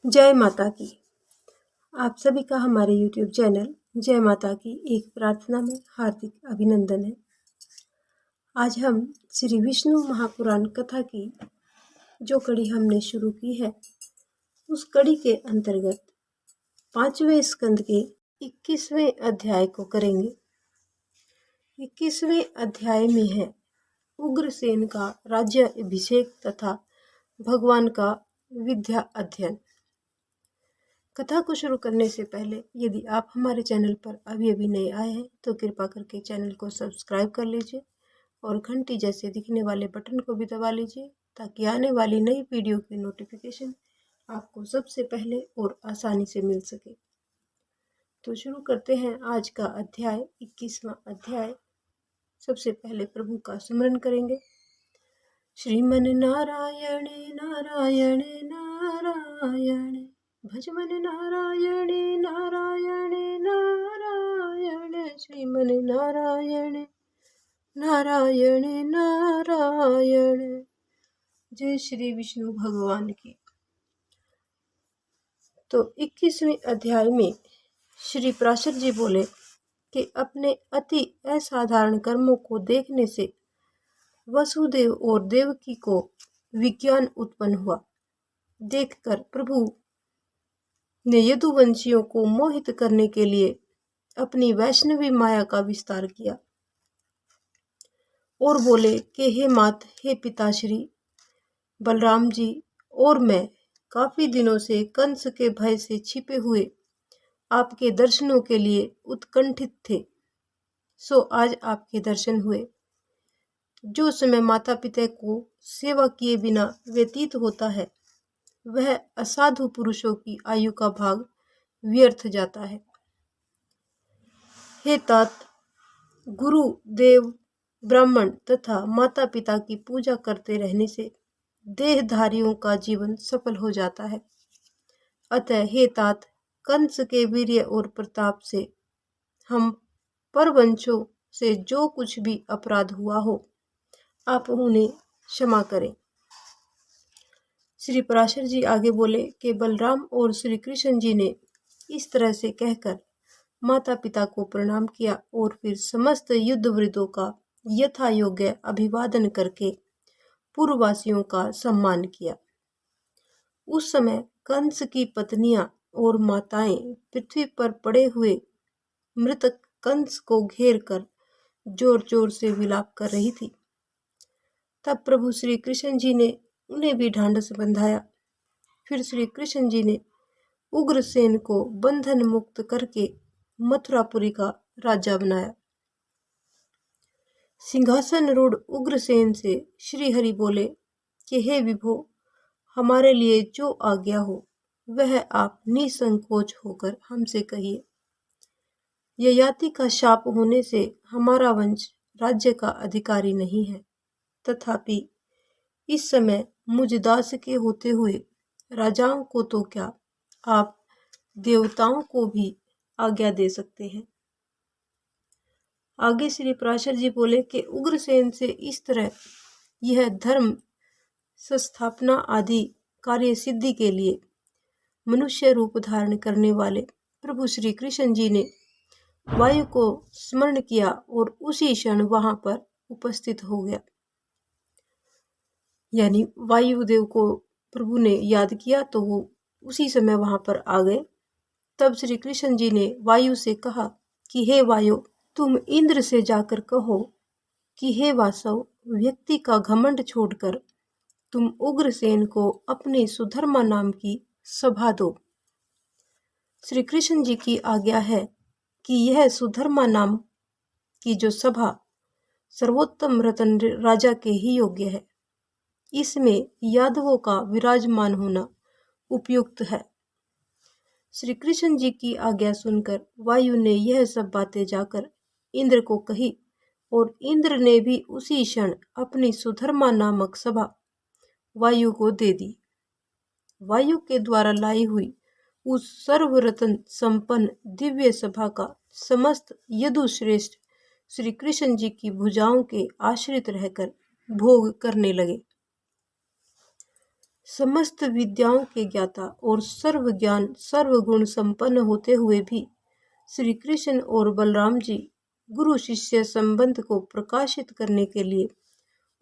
जय माता की। आप सभी का हमारे YouTube चैनल जय माता की एक प्रार्थना में हार्दिक अभिनंदन है। आज हम श्री विष्णु महापुराण कथा की जो कड़ी हमने शुरू की है, उस कड़ी के अंतर्गत 5वें स्कंद के 21वें अध्याय को करेंगे। 21वें अध्याय में है उग्रसेन का राज्य अभिषेक तथा भगवान का विद्या अध्ययन। कथा को शुरू करने से पहले यदि आप हमारे चैनल पर अभी नए आए हैं तो कृपा करके चैनल को सब्सक्राइब कर लीजिए और घंटी जैसे दिखने वाले बटन को भी दबा लीजिए ताकि आने वाली नई वीडियो की नोटिफिकेशन आपको सबसे पहले और आसानी से मिल सके। तो शुरू करते हैं आज का अध्याय 21वां अध्याय। सबसे पहले प्रभु का स्मरण करेंगे। श्रीमन नारायण नारायण नारायण, भजमन नारायण नारायण नारायण, श्रीमन नारायण नारायण नारायण। जय श्री विष्णु भगवान की। तो 21वें अध्याय में श्री पराशर जी बोले कि अपने अति असाधारण कर्मों को देखने से वसुदेव और देवकी को विज्ञान उत्पन्न हुआ। देखकर प्रभु ने यदुवंशियों को मोहित करने के लिए अपनी वैष्णवी माया का विस्तार किया और बोले कि हे मात, हे पिताश्री बलराम जी और मैं काफी दिनों से कंस के भय से छिपे हुए आपके दर्शनों के लिए उत्कंठित थे। सो आज आपके दर्शन हुए। जो समय माता पिता को सेवा किए बिना व्यतीत होता है, वह असाधु पुरुषों की आयु का भाग व्यर्थ जाता है। हे तात, गुरु देव ब्राह्मण तथा माता पिता की पूजा करते रहने से देहधारियों का जीवन सफल हो जाता है। अतः हे तात, कंस के वीर्य और प्रताप से हम परवंशों से जो कुछ भी अपराध हुआ हो, आप उन्हें क्षमा करें। श्री पराशर जी आगे बोले कि बलराम और श्री कृष्ण जी ने इस तरह से कहकर माता पिता को प्रणाम किया और फिर समस्त युद्धवृतों का यथा योग्य अभिवादन करके पूर्ववासियों का सम्मान किया। उस समय कंस की पत्नियां और माताएं पृथ्वी पर पड़े हुए मृतक कंस को घेर कर जोर जोर से विलाप कर रही थी। तब प्रभु श्री कृष्ण जी ने उन्हें भी ढांढस बंधाया। फिर श्री कृष्ण जी ने उग्रसेन को बंधन मुक्त करके मथुरापुरी का राजा बनाया। सिंहासन रूढ़ उग्रसेन से श्री हरि बोले कि हे विभो, हमारे लिए जो आज्ञा हो वह आप निसंकोच होकर हमसे कहिए। ययाति का शाप होने से हमारा वंश राज्य का अधिकारी नहीं है, तथापि इस समय मुझ दास के होते हुए राजाओं को तो क्या, आप देवताओं को भी आज्ञा दे सकते हैं। आगे श्री पराशर जी बोले कि उग्रसेन से इस तरह यह धर्म संस्थापना आदि कार्य सिद्धि के लिए मनुष्य रूप धारण करने वाले प्रभु श्री कृष्ण जी ने वायु को स्मरण किया और उसी क्षण वहां पर उपस्थित हो गया। यानी वायुदेव को प्रभु ने याद किया तो वो उसी समय वहां पर आ गए। तब श्री कृष्ण जी ने वायु से कहा कि हे वायु, तुम इंद्र से जाकर कहो कि हे वासव, व्यक्ति का घमंड छोड़कर तुम उग्रसेन को अपने सुधर्मा नाम की सभा दो। श्री कृष्ण जी की आज्ञा है कि यह सुधर्मा नाम की जो सभा सर्वोत्तम रतन राजा के ही योग्य है। इसमें यादवों का विराजमान होना उपयुक्त है। श्री कृष्ण जी की आज्ञा सुनकर वायु ने यह सब बातें जाकर इंद्र को कही और इंद्र ने भी उसी क्षण अपनी सुधर्मा नामक सभा वायु को दे दी। वायु के द्वारा लाई हुई उस सर्वरत्न संपन्न दिव्य सभा का समस्त यदुश्रेष्ठ श्री कृष्ण जी की भुजाओं के आश्रित रहकर भोग करने लगे। समस्त विद्याओं के ज्ञाता और सर्व ज्ञान सर्वगुण संपन्न होते हुए भी श्री कृष्ण और बलराम जी गुरु शिष्य संबंध को प्रकाशित करने के लिए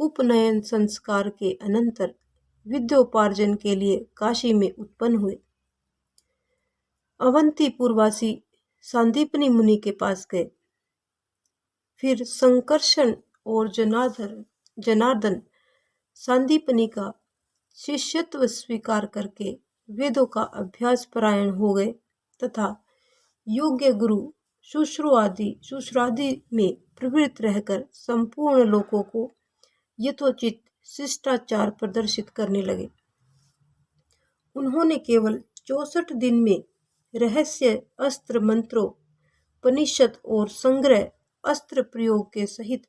उपनयन संस्कार के अनंतर विद्योपार्जन के लिए काशी में उत्पन्न हुए। अवंतीपुरवासी सांदीपनी मुनि के पास गए। फिर संकर्षण और जनार्दन सांदीपनी का शिष्यत्व स्वीकार करके वेदों का अभ्यास परायण हो गए तथा योग्य गुरु शुश्रादि में प्रवृत्त रहकर संपूर्ण लोकों को यथोचित शिष्टाचार प्रदर्शित करने लगे। उन्होंने केवल 64 दिन में रहस्य अस्त्र मंत्रों, उपनिषद और संग्रह अस्त्र प्रयोग के सहित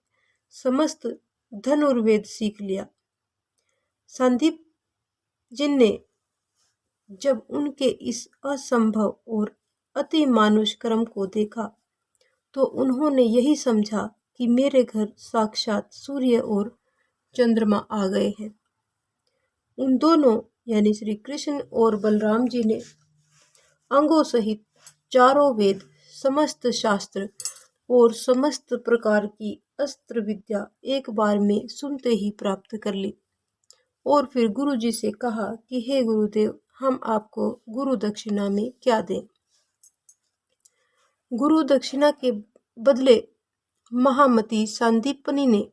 समस्त धनुर्वेद सीख लिया। संदीप जिन ने जब उनके इस असंभव और अति मानुष कर्म को देखा तो उन्होंने यही समझा कि मेरे घर साक्षात सूर्य और चंद्रमा आ गए हैं। उन दोनों यानी श्री कृष्ण और बलराम जी ने अंगों सहित चारों वेद, समस्त शास्त्र और समस्त प्रकार की अस्त्र विद्या एक बार में सुनते ही प्राप्त कर ली और फिर गुरु जी से कहा कि हे गुरुदेव, हम आपको गुरु दक्षिणा में क्या दें। गुरु दक्षिणा के बदले महामती सांदीपनी ने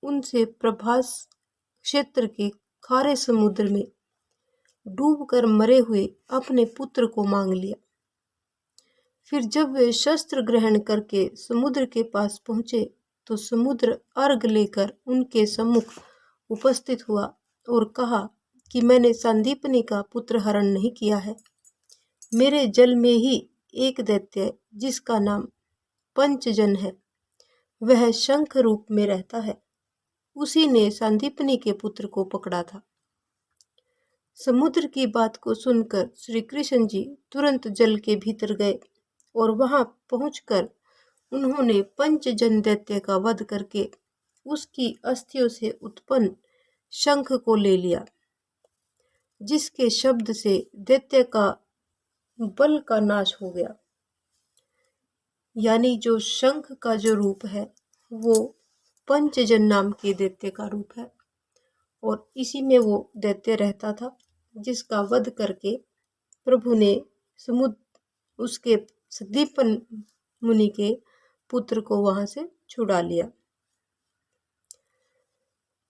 उनसे प्रभास क्षेत्र के खारे समुद्र में डूबकर मरे हुए अपने पुत्र को मांग लिया। फिर जब वे शस्त्र ग्रहण करके समुद्र के पास पहुंचे तो समुद्र अर्घ लेकर उनके सम्मुख उपस्थित हुआ और कहा कि मैंने सांदीपनी का पुत्र हरण नहीं किया है। मेरे जल में ही एक दैत्य जिसका नाम पंचजन है, वह शंख रूप में रहता है, उसी ने सांदीपनी के पुत्र को पकड़ा था। समुद्र की बात को सुनकर श्री कृष्ण जी तुरंत जल के भीतर गए और वहां पहुंचकर उन्होंने पंचजन दैत्य का वध करके उसकी अस्थियों से उत्पन्न शंख को ले लिया, जिसके शब्द से दैत्य का बल का नाश हो गया। यानी जो शंख का जो रूप है वो पंचजन नाम के दैत्य का रूप है और इसी में वो दैत्य रहता था, जिसका वध करके प्रभु ने समुद्र उसके संदीपन मुनि के पुत्र को वहां से छुड़ा लिया।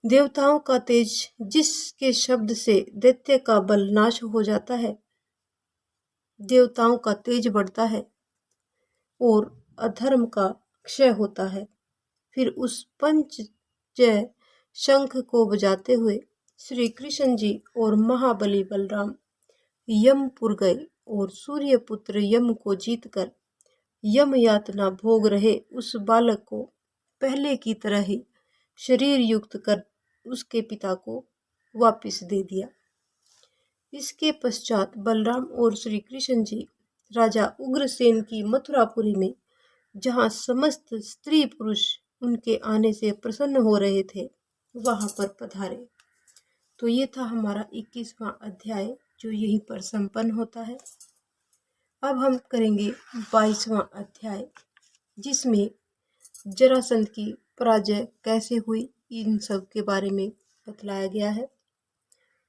देवताओं का तेज जिसके शब्द से दैत्य का बल नाश हो जाता है, देवताओं का तेज बढ़ता है और अधर्म का क्षय होता है। फिर उस पंचजय शंख को बजाते हुए श्री कृष्ण जी और महाबली बलराम यमपुर गए और सूर्यपुत्र यम को जीतकर यम यातना भोग रहे उस बालक को पहले की तरह ही शरीर युक्त कर उसके पिता को वापस दे दिया। इसके पश्चात बलराम और श्री कृष्ण जी राजा उग्रसेन की मथुरापुरी में, जहाँ समस्त स्त्री पुरुष उनके आने से प्रसन्न हो रहे थे, वहां पर पधारे। तो ये था हमारा 21वां अध्याय जो यहीं पर संपन्न होता है। अब हम करेंगे 22वां अध्याय, जिसमें जरासंध की पराजय कैसे हुई इन सब के बारे में बतलाया गया है।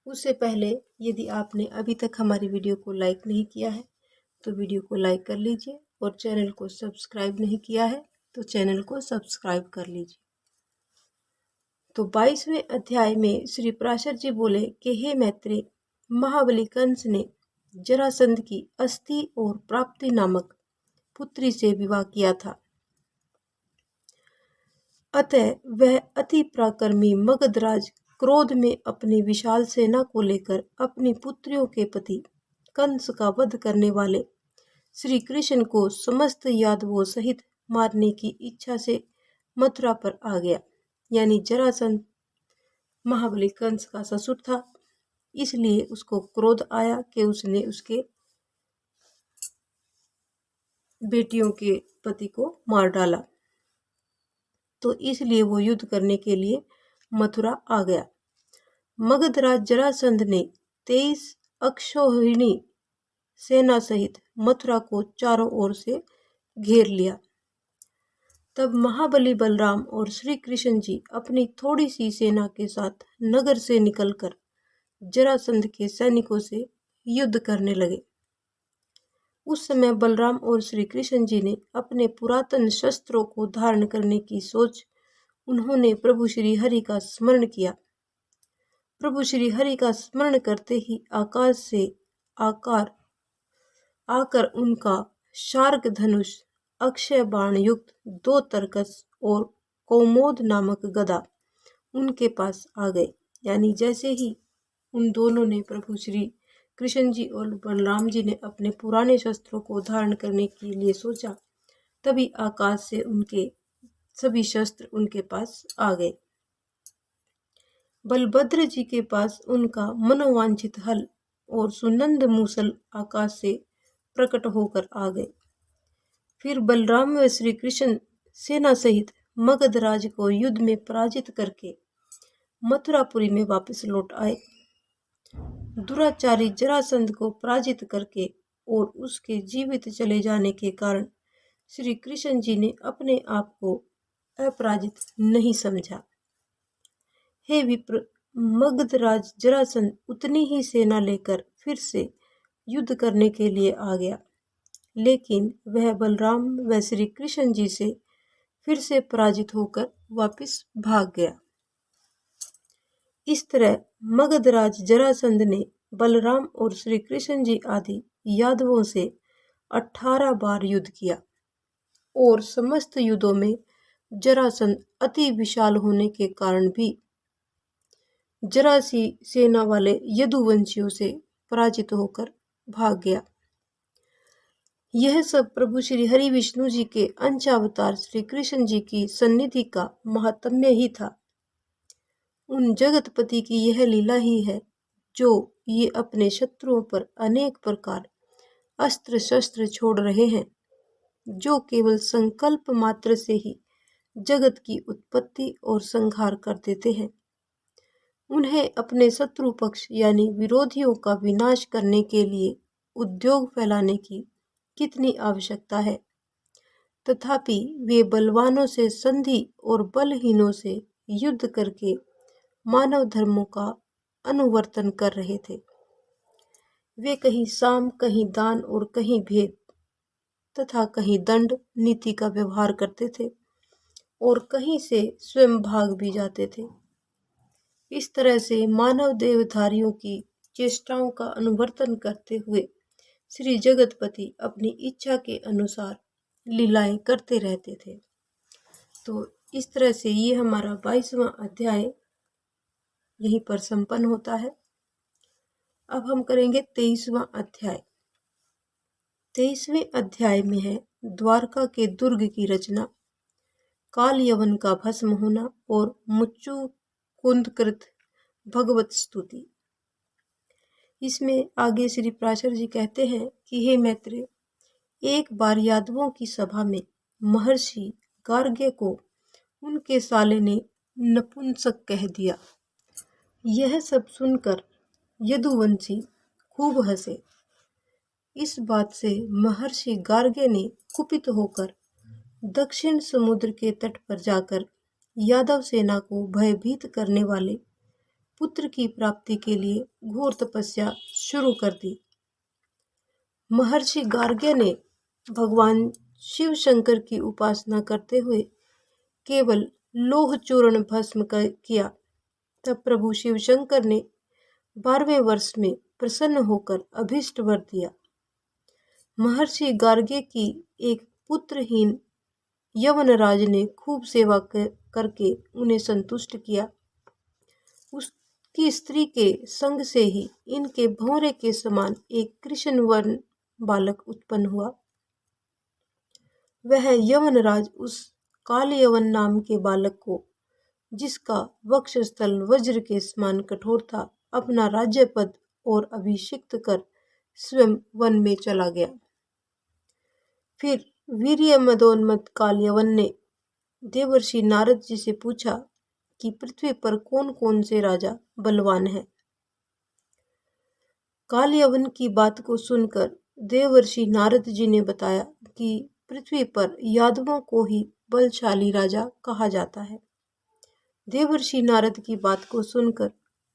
उससे पहले यदि आपने अभी तक हमारी वीडियो को लाइक नहीं किया है तो वीडियो को लाइक कर लीजिए और चैनल को सब्सक्राइब नहीं किया है तो चैनल को सब्सक्राइब कर लीजिए। तो 22वें अध्याय में श्री पराशर जी बोले कि हे मैत्रेय, महाबली कंस ने जरासंध की अस्थि और प्राप्ति नामक पुत्री से विवाह किया था। अतः वह अति पराक्रमी मगधराज क्रोध में अपनी विशाल सेना को लेकर अपनी पुत्रियों के पति कंस का वध करने वाले श्री कृष्ण को समस्त यादवों सहित मारने की इच्छा से मथुरा पर आ गया। यानी जरासंध महाबली कंस का ससुर था, इसलिए उसको क्रोध आया कि उसने उसके बेटियों के पति को मार डाला, तो इसलिए वो युद्ध करने के लिए मथुरा आ गया। मगधराज जरासंध ने 23 अक्षौहिणी सेना सहित मथुरा को चारों ओर से घेर लिया। तब महाबली बलराम और श्री कृष्ण जी अपनी थोड़ी सी सेना के साथ नगर से निकलकर जरासंध के सैनिकों से युद्ध करने लगे। उस समय बलराम और श्री कृष्ण जी ने अपने पुरातन शस्त्रों को धारण करने की सोच उन्होंने प्रभु श्री हरि का स्मरण किया। प्रभु श्री हरि का स्मरण करते ही आकाश से आकर उनका शार्क धनुष, अक्षय बाण युक्त 2 तरकस और कौमोद नामक गदा उनके पास आ गए। यानी जैसे ही उन दोनों ने, प्रभु श्री कृष्ण जी और बलराम जी ने अपने पुराने शस्त्रों को धारण करने के लिए सोचा, तभी आकाश से उनके सभी शस्त्र उनके पास आ गए। बलभद्र जी के पास उनका मनोवांछित हल और सुनंद मूसल आकाश से प्रकट होकर आ गए। फिर बलराम व श्री कृष्ण सेना सहित मगधराज को युद्ध में पराजित करके मथुरापुरी में वापस लौट आए। दुराचारी जरासंध को पराजित करके और उसके जीवित चले जाने के कारण श्री कृष्ण जी ने अपने आप को अपराजित नहीं समझा। हे विप्र, मगधराज जरासंध उतनी ही सेना लेकर फिर से युद्ध करने के लिए आ गया, लेकिन वह बलराम व श्री कृष्ण जी से फिर से पराजित होकर वापस भाग गया। इस तरह मगधराज जरासंध ने बलराम और श्री कृष्ण जी आदि यादवों से 18 बार युद्ध किया और समस्त युद्धों में जरासंध अति विशाल होने के कारण भी जरासी सेना वाले यदुवंशियों से पराजित होकर भाग गया। यह सब प्रभु श्री हरि विष्णु जी के अंशावतार श्री कृष्ण जी की सन्निधि का महात्म्य ही था। उन जगतपति की यह लीला ही है जो ये अपने शत्रुओं पर अनेक प्रकार अस्त्र शस्त्र छोड़ रहे हैं, जो केवल संकल्प मात्र से ही जगत की उत्पत्ति और संहार कर देते हैं। उन्हें अपने शत्रु पक्ष यानी विरोधियों का विनाश करने के लिए उद्योग फैलाने की कितनी आवश्यकता है, तथापि वे बलवानों से संधि और बलहीनों से युद्ध करके मानव धर्मों का अनुवर्तन कर रहे थे। वे कहीं साम, कहीं दान और कहीं भेद तथा कहीं दंड नीति का व्यवहार करते थे और कहीं से स्वयं भाग भी जाते थे। इस तरह से मानव देहधारियों की चेष्टाओं का अनुवर्तन करते हुए श्री जगतपति अपनी इच्छा के अनुसार लीलाएं करते रहते थे। तो इस तरह से ये हमारा 22वां अध्याय यहीं पर संपन्न होता है। अब हम करेंगे 23वां अध्याय। 23वें अध्याय में है द्वारका के दुर्ग की रचना, काल यवन का भस्म होना और मुच्चु कुंदकृत भगवत स्तुति। इसमें आगे श्री पराशर जी कहते हैं कि हे मैत्रेय, एक बार यादवों की सभा में महर्षि गार्ग्य को उनके साले ने नपुंसक कह दिया। यह सब सुनकर यदुवंशी खूब हंसे। इस बात से महर्षि गार्ग्य ने कुपित होकर दक्षिण समुद्र के तट पर जाकर यादव सेना को भयभीत करने वाले पुत्र की प्राप्ति के लिए घोर तपस्या शुरू कर दी। महर्षि गार्ग्य ने भगवान शिव शंकर की उपासना करते हुए केवल लोह चूर्ण भस्म किया। तब प्रभु शिव शंकर ने 12वें वर्ष में प्रसन्न होकर अभीष्ट वर दिया। महर्षि गार्ग्य की एक पुत्रहीन यवनराज ने खूब सेवा करके उन्हें संतुष्ट किया। उसकी स्त्री के संग से ही इनके भौरे के समान एक कृष्ण वर्ण बालक उत्पन्न हुआ। वह यवनराज उस काल यवन नाम के बालक को, जिसका वक्षस्थल वज्र के समान कठोर था, अपना राज्य पद और अभिषिक्त कर स्वयं वन में चला गया। फिर वीर्य मदोन्मत्त काल यवन ने देवर्षि नारद जी से पूछा कि पृथ्वी पर कौन कौन से राजा बलवान हैं। काल यवन की बात को सुनकर देवर्षि नारद जी ने बताया कि पृथ्वी पर यादवों को ही बलशाली राजा कहा जाता है। देवर्षि नारद की बात को सुनकर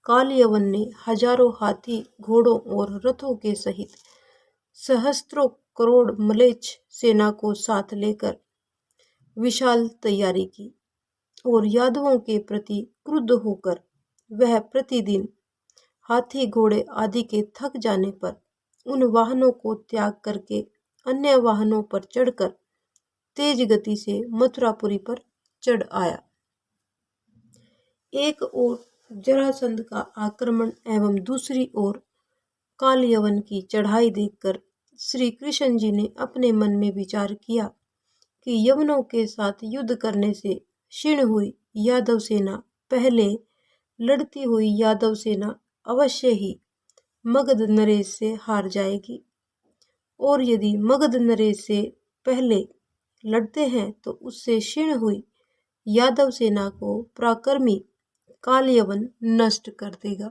काल यवन ने हजारों हाथी, घोड़ों और रथों के सहित सहस्त्रों करोड़ मलेच्छ सेना को साथ लेकर विशाल तैयारी की और यादवों के प्रति क्रुद्ध होकर वह प्रतिदिन हाथी, घोड़े आदि के थक जाने पर उन वाहनों को त्याग करके अन्य वाहनों पर चढ़कर तेज गति से मथुरापुरी पर चढ़ आया। एक ओर जरासंध का आक्रमण एवं दूसरी ओर काल यवन की चढ़ाई देखकर श्री कृष्ण जी ने अपने मन में विचार किया कि यवनों के साथ युद्ध करने से क्षीण हुई यादव सेना पहले लड़ती हुई यादव सेना अवश्य ही मगध नरेश से हार जाएगी, और यदि मगध नरेश से पहले लड़ते हैं तो उससे क्षीण हुई यादव सेना को पराक्रमी काल यवन नष्ट कर देगा।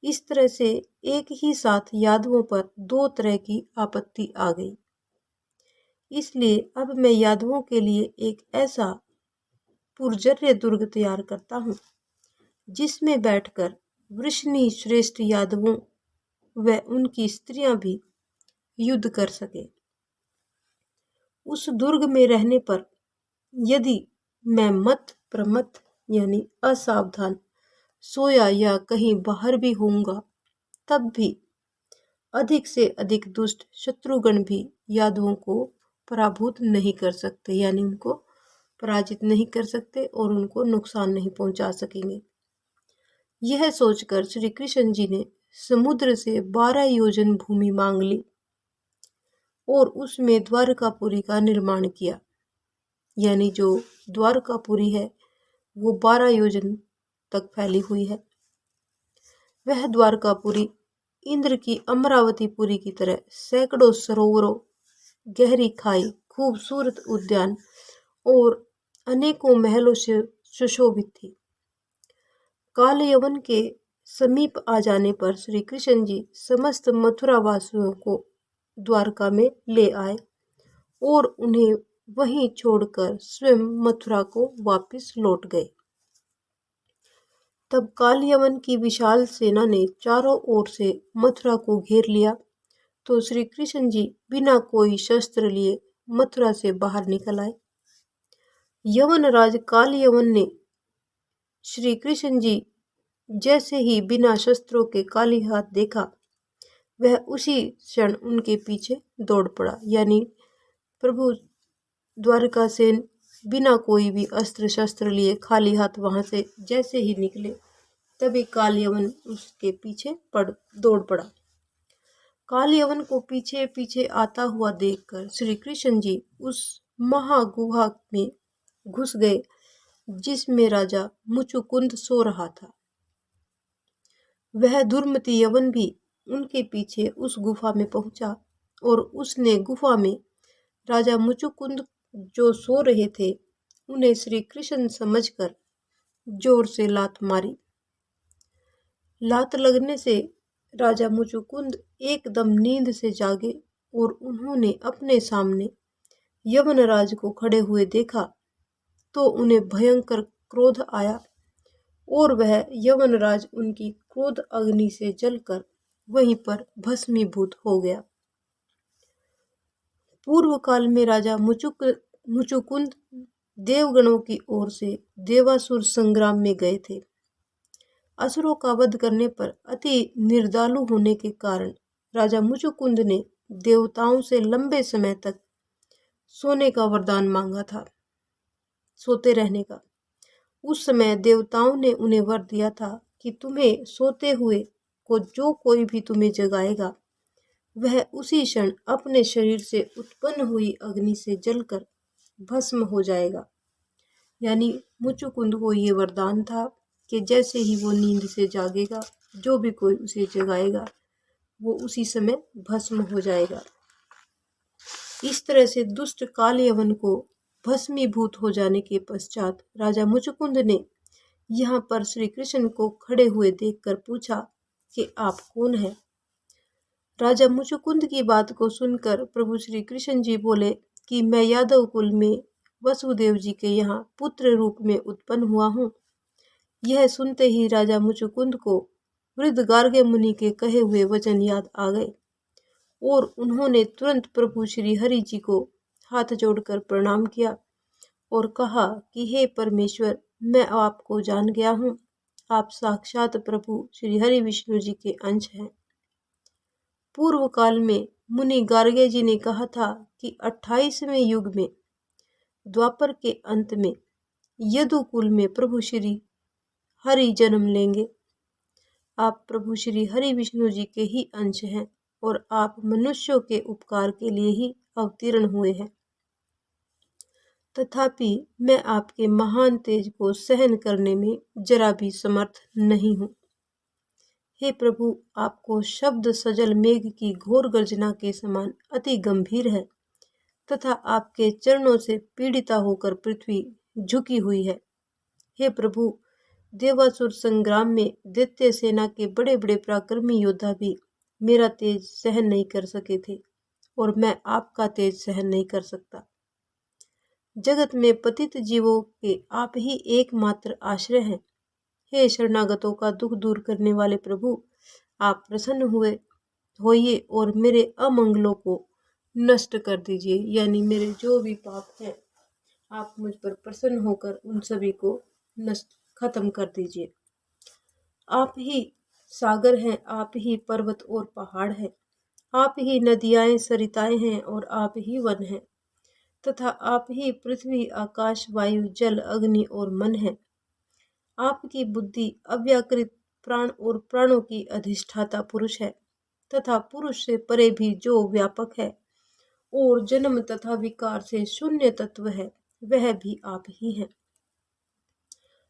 इस तरह से एक ही साथ यादवों पर दो तरह की आपत्ति आ गई। इसलिए अब मैं यादवों के लिए एक ऐसा पुरजर्य दुर्ग तैयार करता हूँ जिसमें बैठकर वृषणी श्रेष्ठ यादवों व उनकी स्त्रियां भी युद्ध कर सके। उस दुर्ग में रहने पर यदि मैं मत प्रमत यानी असावधान सोया या कहीं बाहर भी होऊंगा तब भी अधिक से अधिक दुष्ट शत्रुगण भी यादवों को पराभूत नहीं कर सकते, यानी उनको पराजित नहीं कर सकते और उनको नुकसान नहीं पहुंचा सकेंगे। यह सोचकर श्री कृष्ण जी ने समुद्र से 12 योजन भूमि मांग ली और उसमें द्वारकापुरी का निर्माण किया। यानी जो द्वारकापुरी है वो 12 योजन तक फैली हुई है। वह द्वारकापुरी इंद्र की अमरावतीपुरी की तरह सैकड़ों सरोवरों, गहरी खाई, खूबसूरत उद्यान और अनेकों महलों से सुशोभित थी। काल यवन के समीप आ जाने पर श्री कृष्ण जी समस्त मथुरा वासियों को द्वारका में ले आए और उन्हें वहीं छोड़कर स्वयं मथुरा को वापस लौट गए। तब काल यवन की विशाल सेना ने चारों ओर से मथुरा को घेर लिया तो श्री कृष्ण जी बिना कोई शस्त्र लिए मथुरा से बाहर निकल आए। यवन राज काल यवन ने श्री कृष्ण जी जैसे ही बिना शस्त्रों के काली हाथ देखा वह उसी क्षण उनके पीछे दौड़ पड़ा। यानी प्रभु द्वारकासेन बिना कोई भी अस्त्र शस्त्र लिए खाली हाथ वहां से जैसे ही निकले तभी काल यवन उसके पीछे दौड़ पड़ा। काल यवन को पीछे पीछे आता हुआ देखकर श्री कृष्ण जी उस महागुहा में घुस गए जिसमें राजा मुचुकुंद सो रहा था। वह दुर्मति यवन भी उनके पीछे उस गुफा में पहुंचा और उसने गुफा में राजा मुचुकुंद जो सो रहे थे उन्हें श्री कृष्ण समझकर जोर से लात मारी। लात लगने से राजा मुचुकुंद एकदम नींद से जागे और उन्होंने अपने सामने यवनराज को खड़े हुए देखा तो उन्हें भयंकर क्रोध आया और वह यवनराज उनकी क्रोध अग्नि से जलकर वहीं पर भस्मीभूत हो गया। पूर्व काल में राजा मुचुकुंद देवगणों की ओर से देवासुर संग्राम में गए थे। असुरों का वध करने पर अति निर्दयी होने के कारण राजा मुचुकुंद ने देवताओं से लंबे समय तक सोने का वरदान मांगा था, सोते रहने का। उस समय देवताओं ने उन्हें वर दिया था कि तुम्हें सोते हुए को जो कोई भी तुम्हें जगाएगा वह उसी क्षण अपने शरीर से उत्पन्न हुई अग्नि से जलकर भस्म हो जाएगा। यानी मुचुकुंद को ये वरदान था कि जैसे ही वो नींद से जागेगा जो भी कोई उसे जगाएगा वो उसी समय भस्म हो जाएगा। इस तरह से दुष्ट काल यवन को भस्मीभूत हो जाने के पश्चात राजा मुचुकुंद ने यहाँ पर श्री कृष्ण को खड़े हुए देखकर पूछा कि आप कौन हैं। राजा मुचुकुंद की बात को सुनकर प्रभु श्री कृष्ण जी बोले कि मैं यादव कुल में वसुदेव जी के यहाँ पुत्र रूप में उत्पन्न हुआ हूँ। यह सुनते ही राजा मुचुकुंद को वृद्ध गार्गे मुनि के कहे हुए वचन याद आ गए और उन्होंने तुरंत प्रभु श्री हरि जी को हाथ जोड़कर प्रणाम किया और कहा कि हे परमेश्वर, मैं आपको जान गया हूँ। आप साक्षात प्रभु श्री हरि विष्णु जी के अंश हैं। पूर्व काल में मुनि गार्गे जी ने कहा था कि 28वें युग में द्वापर के अंत में यदुकुल में प्रभु श्री हरि जन्म लेंगे। आप प्रभु श्री हरि विष्णु जी के ही अंश हैं और आप मनुष्यों के उपकार के लिए ही अवतीर्ण हुए हैं। तथापि मैं आपके महान तेज को सहन करने में जरा भी समर्थ नहीं हूँ। हे प्रभु, आपको शब्द सजल मेघ की घोर गर्जना के समान अति गंभीर है तथा आपके चरणों से पीड़िता होकर पृथ्वी झुकी हुई है। हे प्रभु, देवासुर संग्राम में दैत्य सेना के बड़े बड़े पराक्रमी योद्धा भी मेरा तेज सहन नहीं कर सके थे और मैं आपका तेज सहन नहीं कर सकता। जगत में पतित जीवों के आप ही एकमात्र आश्रय हैं। हे शरणागतों का दुख दूर करने वाले प्रभु, आप प्रसन्न होइए और मेरे अमंगलों को नष्ट कर दीजिए। यानी मेरे जो भी पाप हैं, आप मुझ पर प्रसन्न होकर उन सभी को नष्ट खत्म कर दीजिए। आप ही सागर हैं, आप ही पर्वत और पहाड़ हैं, आप ही नदियाँ सरिताएं हैं और आप ही वन हैं तथा आप ही पृथ्वी, आकाश, वायु, जल, अग्नि और मन हैं। आपकी बुद्धि अव्याकृत प्राण और प्राणों की अधिष्ठाता पुरुष है तथा पुरुष से परे भी जो व्यापक है और जन्म तथा विकार से शून्य तत्व है, वह भी आप ही हैं।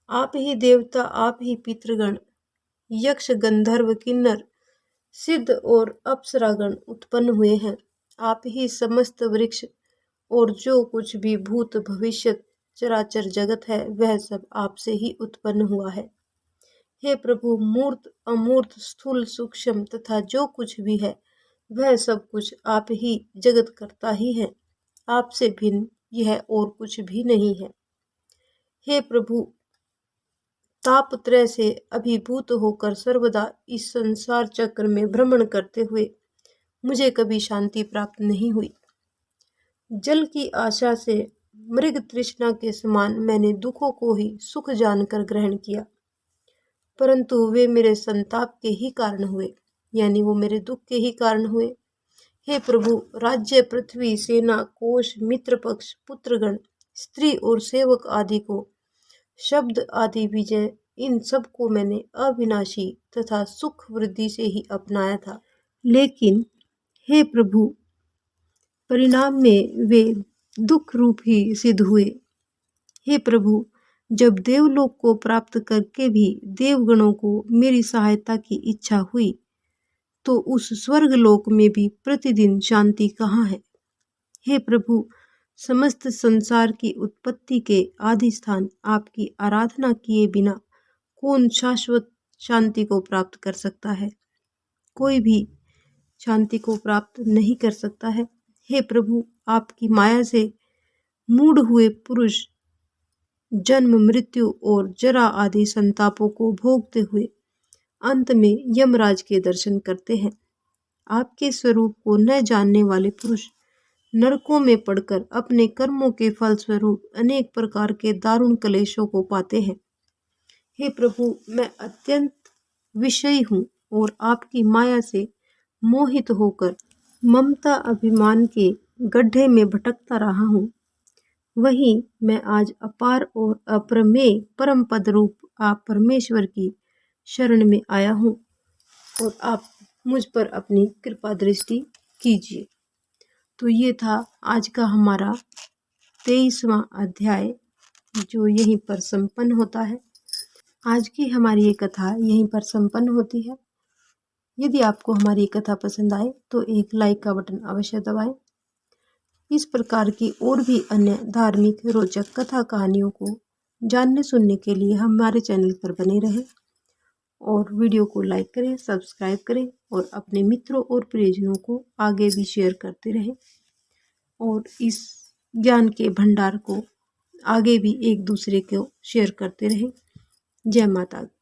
आप ही देवता, आप ही पितृगण, यक्ष, गंधर्व, किन्नर, सिद्ध और अप्सरागण उत्पन्न हुए हैं। आप ही समस्त वृक्ष और जो कुछ भी भूत भविष्य चराचर जगत है, वह सब आपसे ही उत्पन्न हुआ है। हे प्रभु, मूर्त, अमूर्त, स्थूल, सूक्ष्म तथा जो कुछ भी है, वह सब कुछ आप ही जगत करता ही है। आपसे भिन्न यह और कुछ भी नहीं है। हे प्रभु, तापत्रय से अभिभूत होकर सर्वदा इस संसार चक्र में भ्रमण करते हुए मुझे कभी शांति प्राप्त नहीं हुई। जल की आशा से मृग तृष्णा के समान मैंने दुखों को ही सुख जानकर ग्रहण किया, परंतु वे मेरे संताप के ही कारण हुए, यानी वो मेरे दुख के ही कारण हुए। हे प्रभु, राज्य, पृथ्वी, सेना, कोश, मित्र पक्ष, पुत्रगण, स्त्री और सेवक आदि को, शब्द आदि विजय, इन सब को मैंने अविनाशी तथा सुख वृद्धि से ही अपनाया था। लेकिन हे प्रभु, परिणाम में वे दुख रूप ही सिद्ध हुए। हे प्रभु, जब देवलोक को प्राप्त करके भी देवगणों को मेरी सहायता की इच्छा हुई, तो उस स्वर्गलोक में भी प्रतिदिन शांति कहाँ है। हे प्रभु, समस्त संसार की उत्पत्ति के आदि स्थान आपकी आराधना किए बिना कौन शाश्वत शांति को प्राप्त कर सकता है। कोई भी शांति को प्राप्त नहीं कर सकता है। हे प्रभु, आपकी माया से मूढ़ हुए पुरुष जन्म, मृत्यु और जरा आदि संतापों को भोगते हुए अंत में यमराज के दर्शन करते हैं। आपके स्वरूप को न जानने वाले पुरुष नरकों में पड़कर अपने कर्मों के फलस्वरूप अनेक प्रकार के दारुण क्लेशों को पाते हैं। हे प्रभु, मैं अत्यंत विषयी हूँ और आपकी माया से मोहित होकर ममता अभिमान के गड्ढे में भटकता रहा हूँ। वहीं मैं आज अपार और अप्रमेय परम पद रूप आप परमेश्वर की शरण में आया हूँ और आप मुझ पर अपनी कृपा दृष्टि कीजिए। तो ये था आज का हमारा 23वां अध्याय, जो यहीं पर संपन्न होता है। आज की हमारी ये कथा यहीं पर संपन्न होती है। यदि आपको हमारी कथा पसंद आए तो एक लाइक का बटन अवश्य दबाएं। इस प्रकार की और भी अन्य धार्मिक रोचक कथा कहानियों को जानने सुनने के लिए हमारे चैनल पर बने रहें और वीडियो को लाइक करें, सब्सक्राइब करें और अपने मित्रों और प्रियजनों को आगे भी शेयर करते रहें और इस ज्ञान के भंडार को आगे भी एक दूसरे को शेयर करते रहें। जय माता दी।